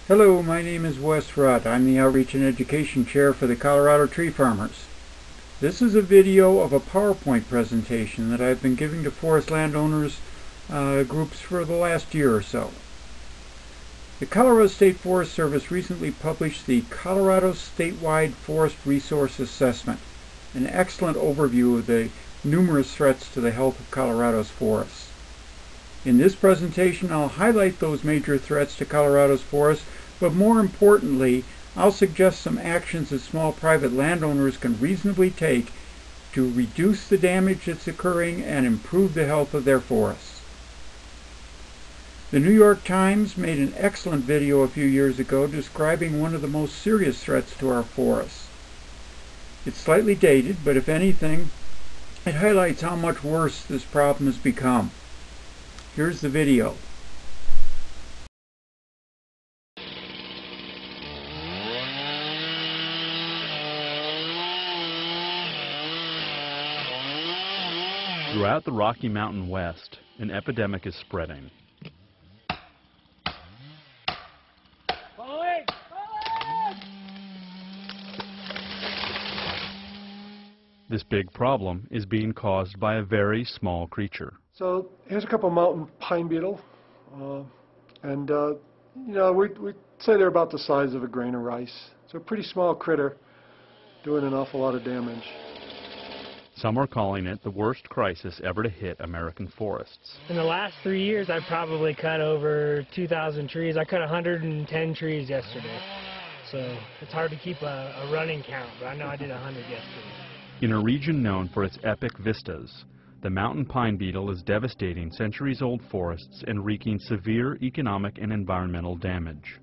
Hello, my name is Wes Rudd. I'm the Outreach and Education Chair for the Colorado Tree Farmers. This is a video of a PowerPoint presentation that I've been giving to forest landowners groups for the last year or so. The Colorado State Forest Service recently published the Colorado Statewide Forest Resource Assessment, an excellent overview of the numerous threats to the health of Colorado's forests. In this presentation, I'll highlight those major threats to Colorado's forests, but more importantly, I'll suggest some actions that small private landowners can reasonably take to reduce the damage that's occurring and improve the health of their forests. The New York Times made an excellent video a few years ago describing one of the most serious threats to our forests. It's slightly dated, but if anything, it highlights how much worse this problem has become. Here's the video. Throughout the Rocky Mountain West, an epidemic is spreading. This big problem is being caused by a very small creature. So here's a couple of mountain pine beetle, we'd say they're about the size of a grain of rice. So a pretty small critter doing an awful lot of damage. Some are calling it the worst crisis ever to hit American forests. In the last 3 years, I've probably cut over 2,000 trees. I cut 110 trees yesterday. So it's hard to keep a running count, but I know I did 100 yesterday. In a region known for its epic vistas, the mountain pine beetle is devastating centuries-old forests and wreaking severe economic and environmental damage.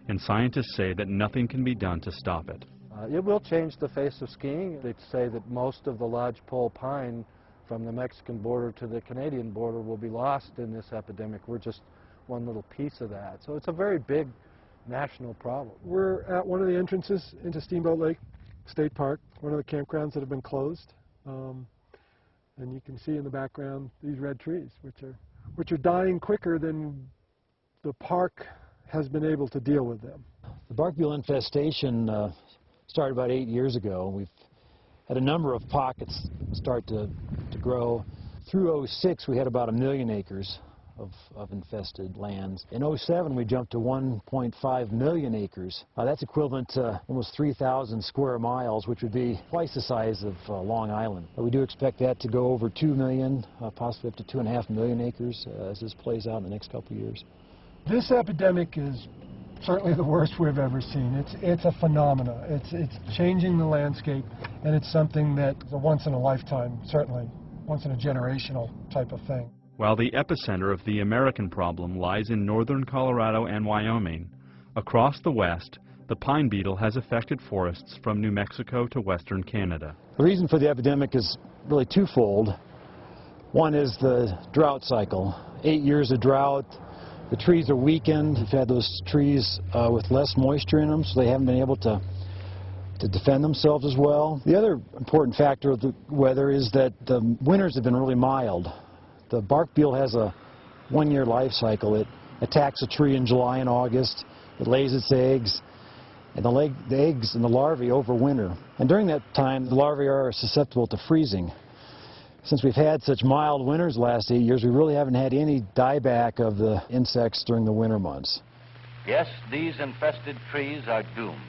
And scientists say that nothing can be done to stop it. It will change the face of skiing. They say that most of the lodgepole pine from the Mexican border to the Canadian border will be lost in this epidemic. We're just one little piece of that. So it's a very big national problem. We're at one of the entrances into Steamboat Lake State Park, one of the campgrounds that have been closed. And you can see in the background these red trees, which are dying quicker than the park has been able to deal with them. The bark beetle infestation started about 8 years ago. We've had a number of pockets start to grow. Through '06, we had about 1 million acres of infested lands. In '07, we jumped to 1.5 million acres. That's equivalent to almost 3,000 square miles, which would be twice the size of Long Island. We do expect that to go over 2 million, possibly up to 2.5 million acres as this plays out in the next couple of years. This epidemic is certainly the worst we've ever seen. It's a phenomena. It's changing the landscape, and it's something that's a once in a lifetime, certainly once in a generational type of thing. While the epicenter of the American problem lies in northern Colorado and Wyoming, across the West, the pine beetle has affected forests from New Mexico to western Canada. The reason for the epidemic is really twofold. One is the drought cycle. 8 years of drought. The trees are weakened. We've had those trees with less moisture in them, so they haven't been able to defend themselves as well. The other important factor of the weather is that the winters have been really mild. The bark beetle has a 1-year life cycle. It attacks a tree in July and August. It lays its eggs, and the eggs and the larvae overwinter. And during that time, the larvae are susceptible to freezing. Since we've had such mild winters the last 8 years, we really haven't had any dieback of the insects during the winter months. Yes, these infested trees are doomed.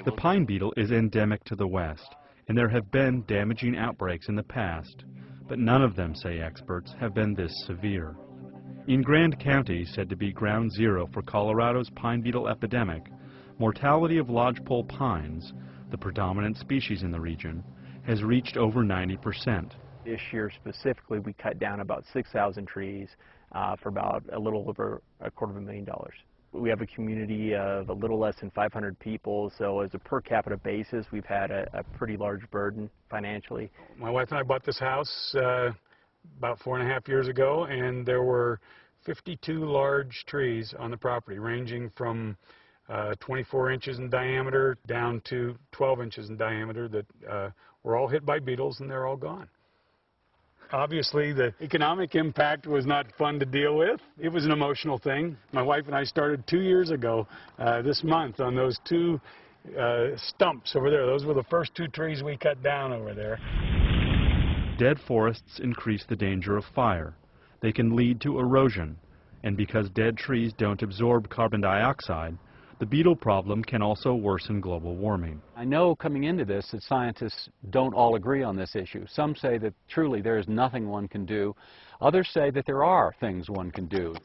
The pine beetle is endemic to the West, and there have been damaging outbreaks in the past, but none of them, say experts, have been this severe. In Grand County, said to be ground zero for Colorado's pine beetle epidemic, mortality of lodgepole pines, the predominant species in the region, has reached over 90%. This year specifically, we cut down about 6,000 trees for about a little over $250,000. We have a community of a little less than 500 people, so as a per capita basis, we've had a pretty large burden financially. My wife and I bought this house about 4.5 years ago, and there were 52 large trees on the property, ranging from 24 inches in diameter down to 12 inches in diameter that were all hit by beetles, and they're all gone. Obviously, the economic impact was not fun to deal with. It was an emotional thing. My wife and I started 2 years ago this month on those two stumps over there. Those were the first 2 trees we cut down over there. Dead forests increase the danger of fire. They can lead to erosion, and because dead trees don't absorb carbon dioxide, the beetle problem can also worsen global warming. I know coming into this that scientists don't all agree on this issue. Some say that truly there is nothing one can do. Others say that there are things one can do.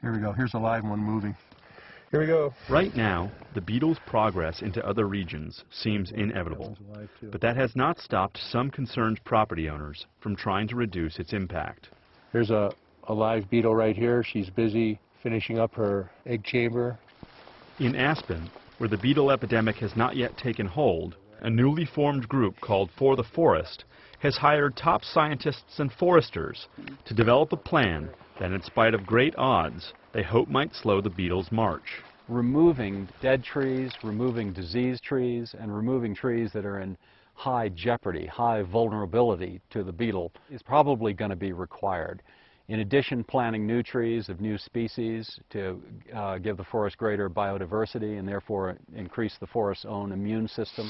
Here we go. Here's a live one moving. Here we go. Right now, the beetle's progress into other regions seems inevitable, but that has not stopped some concerned property owners from trying to reduce its impact. Here's a live beetle right here. She's busy finishing up her egg chamber. In Aspen, where the beetle epidemic has not yet taken hold, a newly formed group called For the Forest has hired top scientists and foresters to develop a plan that, in spite of great odds, they hope might slow the beetle's march. Removing dead trees, removing diseased trees, and removing trees that are in high jeopardy, high vulnerability to the beetle is probably going to be required. In addition, planting new trees of new species to give the forest greater biodiversity and therefore increase the forest's own immune system.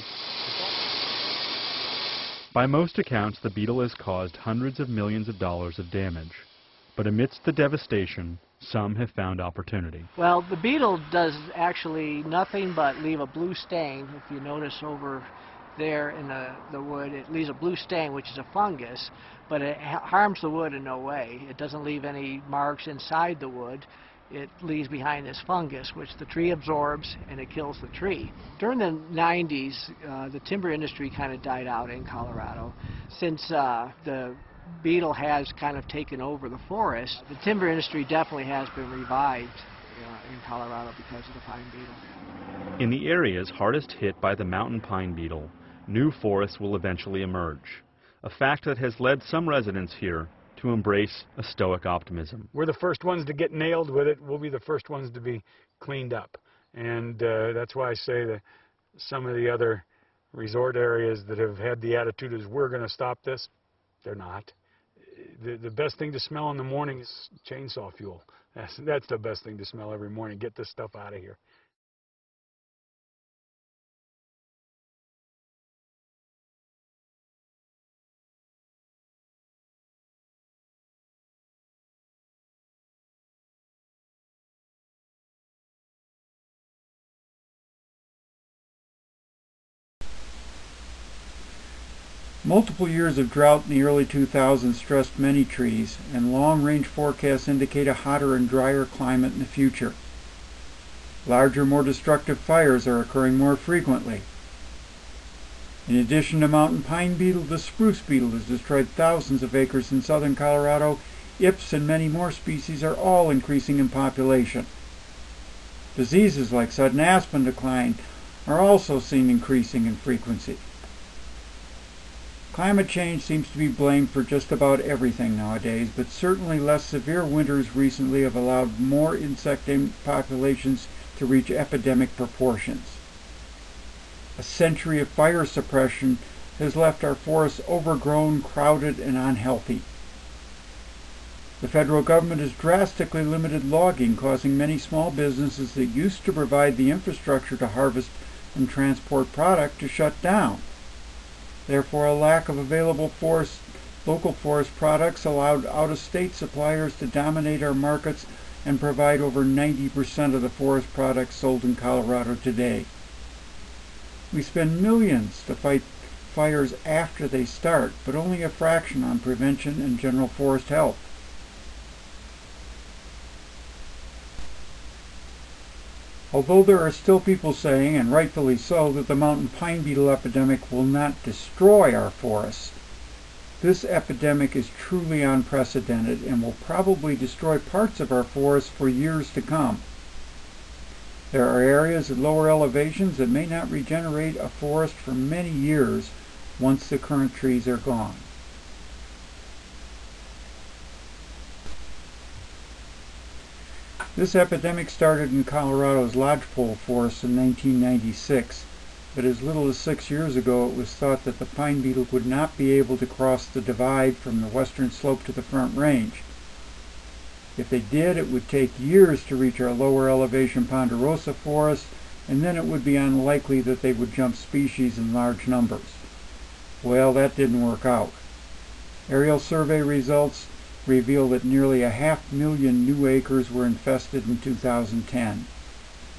By most accounts, the beetle has caused hundreds of millions of dollars of damage. But amidst the devastation, some have found opportunity. Well, the beetle does actually nothing but leave a blue stain. If you notice over there in the wood, it leaves a blue stain, which is a fungus, but it harms the wood in no way. It doesn't leave any marks inside the wood. It leaves behind this fungus, which the tree absorbs, and it kills the tree. During the 90s, the timber industry kind of died out in Colorado. Since the beetle has kind of taken over the forest, the timber industry definitely has been revived in Colorado because of the pine beetle. In the areas hardest hit by the mountain pine beetle, new forests will eventually emerge, a fact that has led some residents here to embrace a stoic optimism. We're the first ones to get nailed with it. We'll be the first ones to be cleaned up. And that's why I say that some of the other resort areas that have had the attitude is we're going to stop this, they're not. The best thing to smell in the morning is chainsaw fuel. That's the best thing to smell every morning. Get this stuff out of here. Multiple years of drought in the early 2000s stressed many trees, and long-range forecasts indicate a hotter and drier climate in the future. Larger, more destructive fires are occurring more frequently. In addition to mountain pine beetle, the spruce beetle has destroyed thousands of acres in southern Colorado. Ips and many more species are all increasing in population. Diseases like sudden aspen decline are also seen increasing in frequency. Climate change seems to be blamed for just about everything nowadays, but certainly less severe winters recently have allowed more insect populations to reach epidemic proportions. A century of fire suppression has left our forests overgrown, crowded, and unhealthy. The federal government has drastically limited logging, causing many small businesses that used to provide the infrastructure to harvest and transport product to shut down. Therefore, a lack of available local forest products allowed out-of-state suppliers to dominate our markets and provide over 90% of the forest products sold in Colorado today. We spend millions to fight fires after they start, but only a fraction on prevention and general forest health. Although there are still people saying, and rightfully so, that the mountain pine beetle epidemic will not destroy our forests, this epidemic is truly unprecedented and will probably destroy parts of our forests for years to come. There are areas at lower elevations that may not regenerate a forest for many years once the current trees are gone. This epidemic started in Colorado's lodgepole forests in 1996, but as little as 6 years ago it was thought that the pine beetle would not be able to cross the divide from the western slope to the Front Range. If they did, it would take years to reach our lower elevation ponderosa forest, and then it would be unlikely that they would jump species in large numbers. Well, that didn't work out. Aerial survey results reveal that nearly 500,000 new acres were infested in 2010.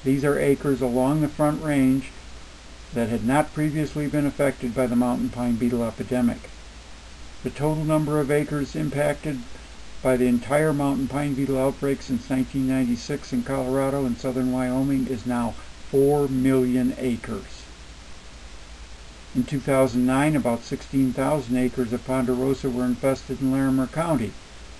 These are acres along the Front Range that had not previously been affected by the mountain pine beetle epidemic. The total number of acres impacted by the entire mountain pine beetle outbreak since 1996 in Colorado and southern Wyoming is now 4 million acres. In 2009, about 16,000 acres of ponderosa were infested in Larimer County.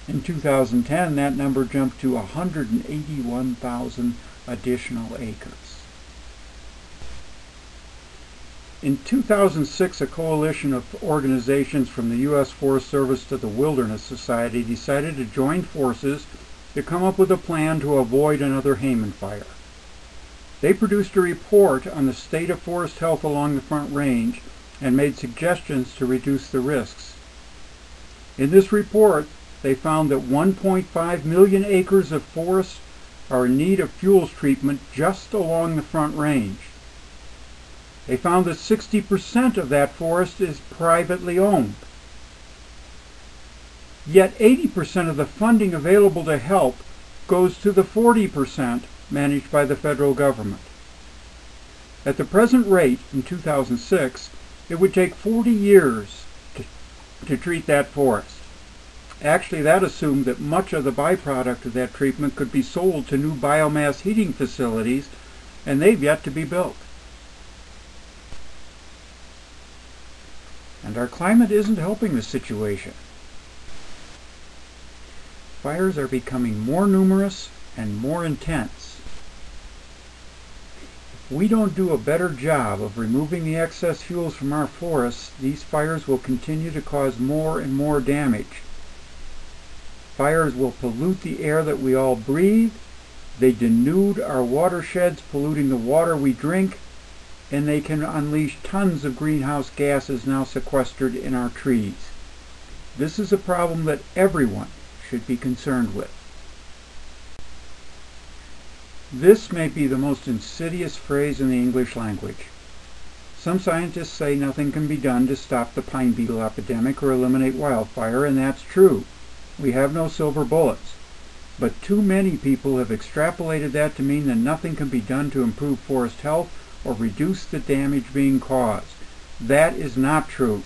In 2010, that number jumped to 181,000 additional acres. In 2006, a coalition of organizations from the U.S. Forest Service to the Wilderness Society decided to join forces to come up with a plan to avoid another Hayman fire. They produced a report on the state of forest health along the Front Range and made suggestions to reduce the risks. In this report, they found that 1.5 million acres of forest are in need of fuels treatment just along the Front Range. They found that 60% of that forest is privately owned. Yet 80% of the funding available to help goes to the 40% managed by the federal government. At the present rate, in 2006, it would take 40 years to treat that forest. Actually, that assumed that much of the byproduct of that treatment could be sold to new biomass heating facilities, and they've yet to be built. And our climate isn't helping the situation. Fires are becoming more numerous and more intense. If we don't do a better job of removing the excess fuels from our forests, these fires will continue to cause more and more damage. Fires will pollute the air that we all breathe. They denude our watersheds, polluting the water we drink, and they can unleash tons of greenhouse gases now sequestered in our trees. This is a problem that everyone should be concerned with. This may be the most insidious phrase in the English language. Some scientists say nothing can be done to stop the pine beetle epidemic or eliminate wildfire, and that's true. We have no silver bullets. But too many people have extrapolated that to mean that nothing can be done to improve forest health or reduce the damage being caused. That is not true.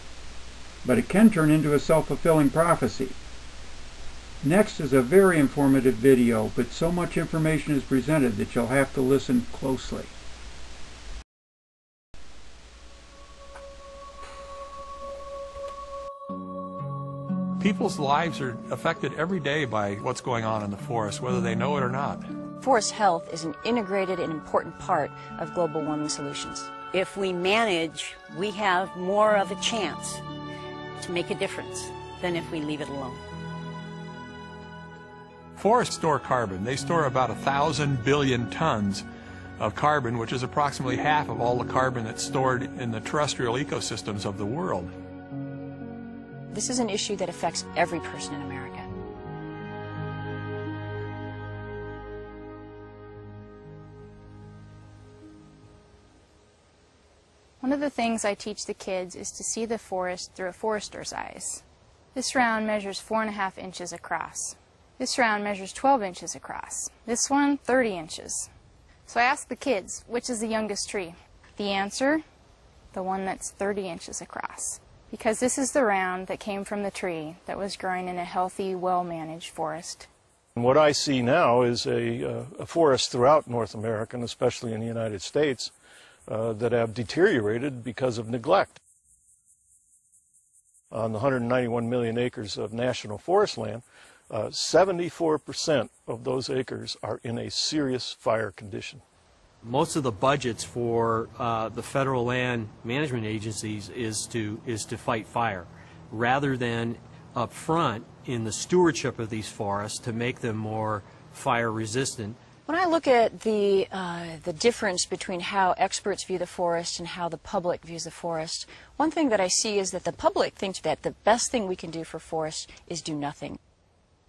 But it can turn into a self-fulfilling prophecy. Next is a very informative video, but so much information is presented that you'll have to listen closely. People's lives are affected every day by what's going on in the forest, whether they know it or not. Forest health is an integrated and important part of global warming solutions. If we manage, we have more of a chance to make a difference than if we leave it alone. Forests store carbon. They store about 1,000 billion tons of carbon, which is approximately half of all the carbon that's stored in the terrestrial ecosystems of the world. This is an issue that affects every person in America. One of the things I teach the kids is to see the forest through a forester's eyes. This round measures 4.5 inches across. This round measures 12 inches across. This one, 30 inches. So I asked the kids, which is the youngest tree? The answer, the one that's 30 inches across. Because this is the round that came from the tree that was growing in a healthy, well-managed forest. What I see now is a forest throughout North America, and especially in the United States, that have deteriorated because of neglect. On the 191 million acres of national forest land, 74% of those acres are in a serious fire condition. Most of the budgets for the federal land management agencies is to fight fire, rather than up front in the stewardship of these forests to make them more fire resistant. When I look at the difference between how experts view the forest and how the public views the forest, one thing that I see is that the public thinks that the best thing we can do for forests is do nothing.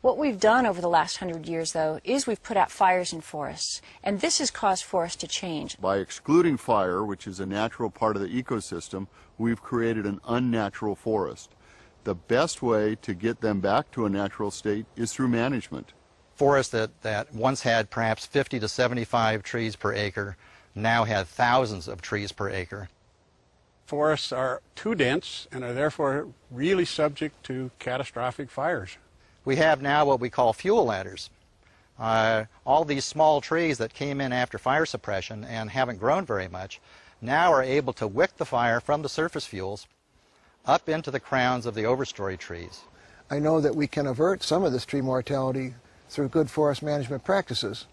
What we've done over the last 100 years, though, is we've put out fires in forests, and this has caused forests to change. By excluding fire, which is a natural part of the ecosystem, we've created an unnatural forest. The best way to get them back to a natural state is through management. Forests that once had perhaps 50 to 75 trees per acre now have thousands of trees per acre. Forests are too dense and are therefore really subject to catastrophic fires. We have now what we call fuel ladders. All these small trees that came in after fire suppression and haven't grown very much now are able to wick the fire from the surface fuels up into the crowns of the overstory trees. I know that we can avert some of this tree mortality through good forest management practices.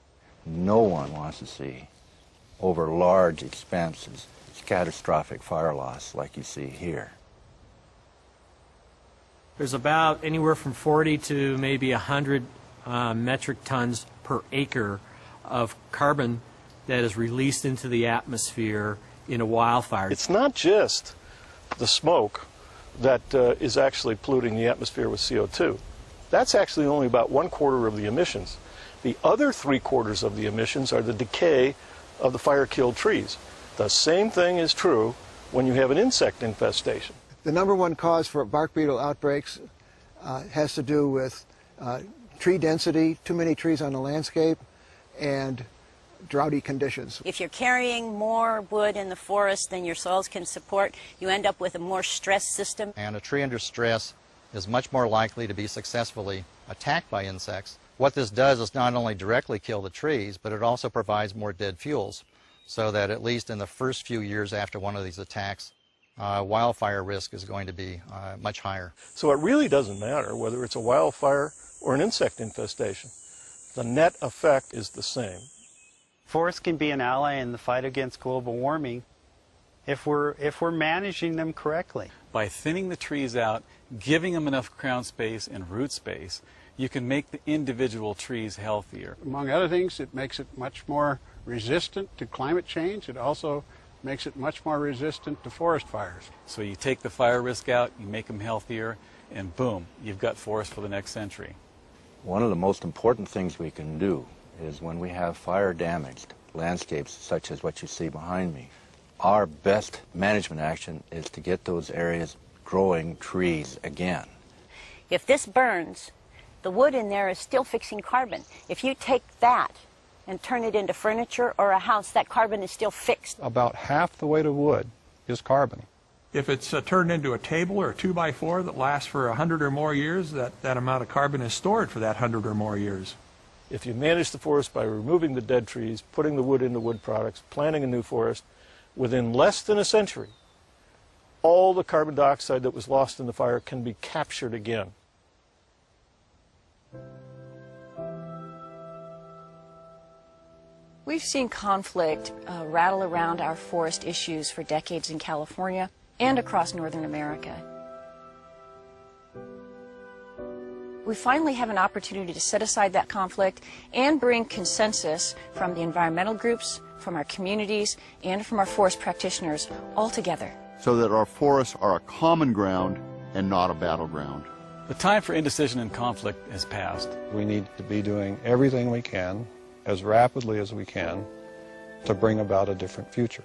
No one wants to see over large expanses catastrophic fire loss like you see here. There's about anywhere from 40 to maybe 100 metric tons per acre of carbon that is released into the atmosphere in a wildfire. It's not just the smoke that is actually polluting the atmosphere with CO2. That's actually only about 1/4 of the emissions. The other 3/4 of the emissions are the decay of the fire-killed trees. The same thing is true when you have an insect infestation. The number one cause for bark beetle outbreaks has to do with tree density, too many trees on the landscape, and droughty conditions. If you're carrying more wood in the forest than your soils can support, you end up with a more stressed system. And a tree under stress is much more likely to be successfully attacked by insects. What this does is not only directly kill the trees, but it also provides more dead fuels, so that at least in the first few years after one of these attacks, wildfire risk is going to be much higher. So it really doesn't matter whether it's a wildfire or an insect infestation. The net effect is the same. Forests can be an ally in the fight against global warming if we're managing them correctly. By thinning the trees out, giving them enough crown space and root space, you can make the individual trees healthier. Among other things, it makes it much more resistant to climate change. It also makes it much more resistant to forest fires. So you take the fire risk out, you make them healthier, and boom, you've got forest for the next century. One of the most important things we can do is when we have fire-damaged landscapes such as what you see behind me, our best management action is to get those areas growing trees again. If this burns, the wood in there is still fixing carbon. If you take that and turn it into furniture or a house, that carbon is still fixed. About half the weight of wood is carbon. If it's turned into a table or a 2x4 that lasts for 100 or more years, that amount of carbon is stored for that 100 or more years. If you manage the forest by removing the dead trees, putting the wood into wood products, planting a new forest, within less than a century, all the carbon dioxide that was lost in the fire can be captured again. We've seen conflict rattle around our forest issues for decades in California and across Northern America. We finally have an opportunity to set aside that conflict and bring consensus from the environmental groups, from our communities, and from our forest practitioners all together. So that our forests are a common ground and not a battleground. The time for indecision and conflict has passed. We need to be doing everything we can, as rapidly as we can, to bring about a different future.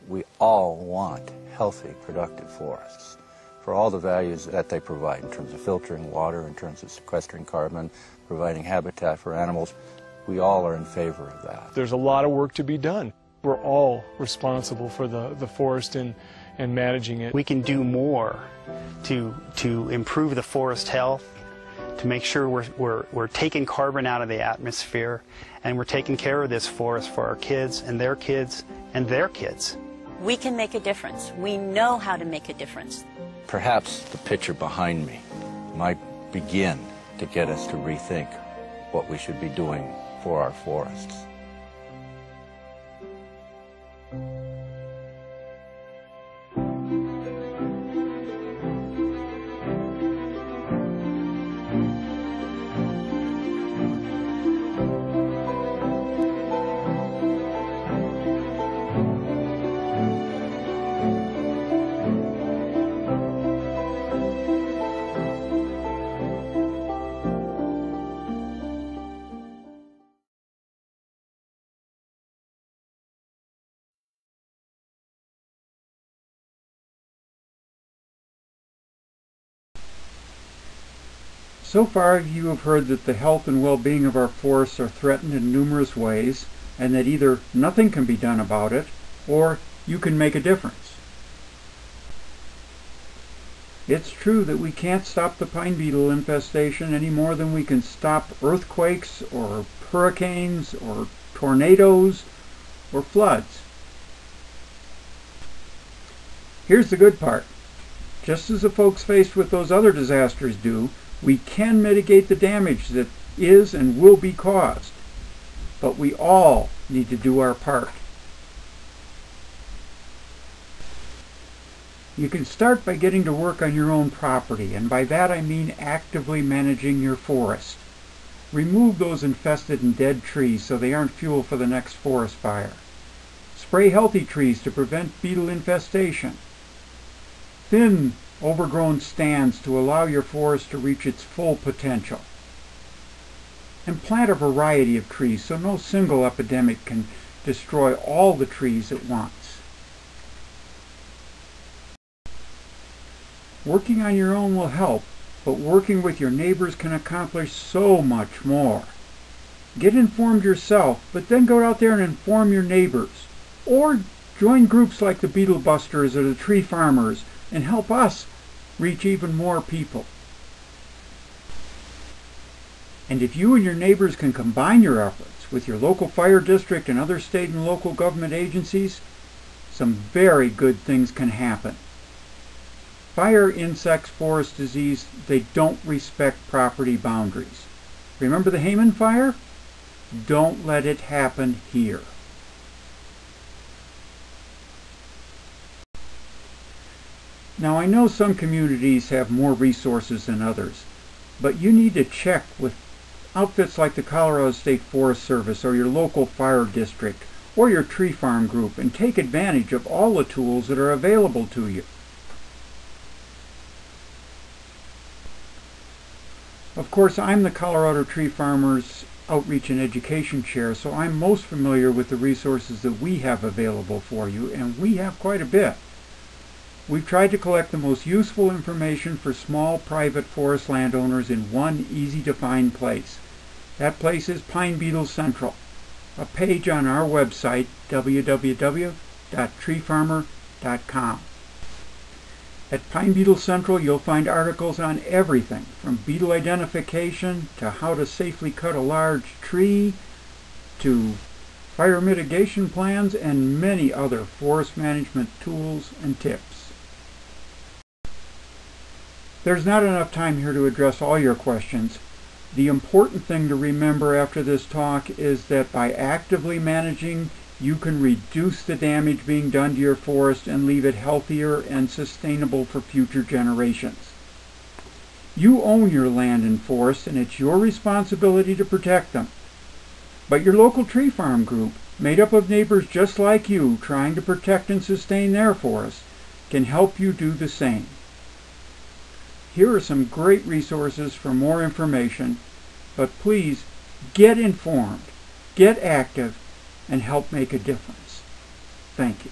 We all want healthy, productive forests for all the values that they provide in terms of filtering water, in terms of sequestering carbon, providing habitat for animals. We all are in favor of that. There's a lot of work to be done. We're all responsible for the forest and managing it. We can do more to improve the forest health, to make sure we're taking carbon out of the atmosphere, and we're taking care of this forest for our kids and their kids and their kids. We can make a difference. We know how to make a difference. Perhaps the picture behind me might begin to get us to rethink what we should be doing for our forests. So far you have heard that the health and well-being of our forests are threatened in numerous ways, and that either nothing can be done about it, or you can make a difference. It's true that we can't stop the pine beetle infestation any more than we can stop earthquakes, or hurricanes, or tornadoes, or floods. Here's the good part. Just as the folks faced with those other disasters do, we can mitigate the damage that is and will be caused. But we all need to do our part. You can start by getting to work on your own property, and by that I mean actively managing your forest. Remove those infested and dead trees so they aren't fuel for the next forest fire. Spray healthy trees to prevent beetle infestation. Thin overgrown stands to allow your forest to reach its full potential. And plant a variety of trees so no single epidemic can destroy all the trees at once. Working on your own will help, but working with your neighbors can accomplish so much more. Get informed yourself, but then go out there and inform your neighbors. Or join groups like the Beetle Busters or the Tree Farmers and help us reach even more people. And if you and your neighbors can combine your efforts with your local fire district and other state and local government agencies, some very good things can happen. Fire, insects, forest disease, they don't respect property boundaries. Remember the Hayman fire? Don't let it happen here. Now I know some communities have more resources than others, but you need to check with outfits like the Colorado State Forest Service or your local fire district or your tree farm group and take advantage of all the tools that are available to you. Of course, I'm the Colorado Tree Farmers Outreach and Education Chair, so I'm most familiar with the resources that we have available for you, and we have quite a bit. We've tried to collect the most useful information for small private forest landowners in one easy-to-find place. That place is Pine Beetle Central, a page on our website, www.treefarmer.com. At Pine Beetle Central, you'll find articles on everything from beetle identification to how to safely cut a large tree to fire mitigation plans and many other forest management tools and tips. There's not enough time here to address all your questions. The important thing to remember after this talk is that by actively managing, you can reduce the damage being done to your forest and leave it healthier and sustainable for future generations. You own your land and forest, and it's your responsibility to protect them. But your local tree farm group, made up of neighbors just like you trying to protect and sustain their forests, can help you do the same. Here are some great resources for more information, but please get informed, get active, and help make a difference. Thank you.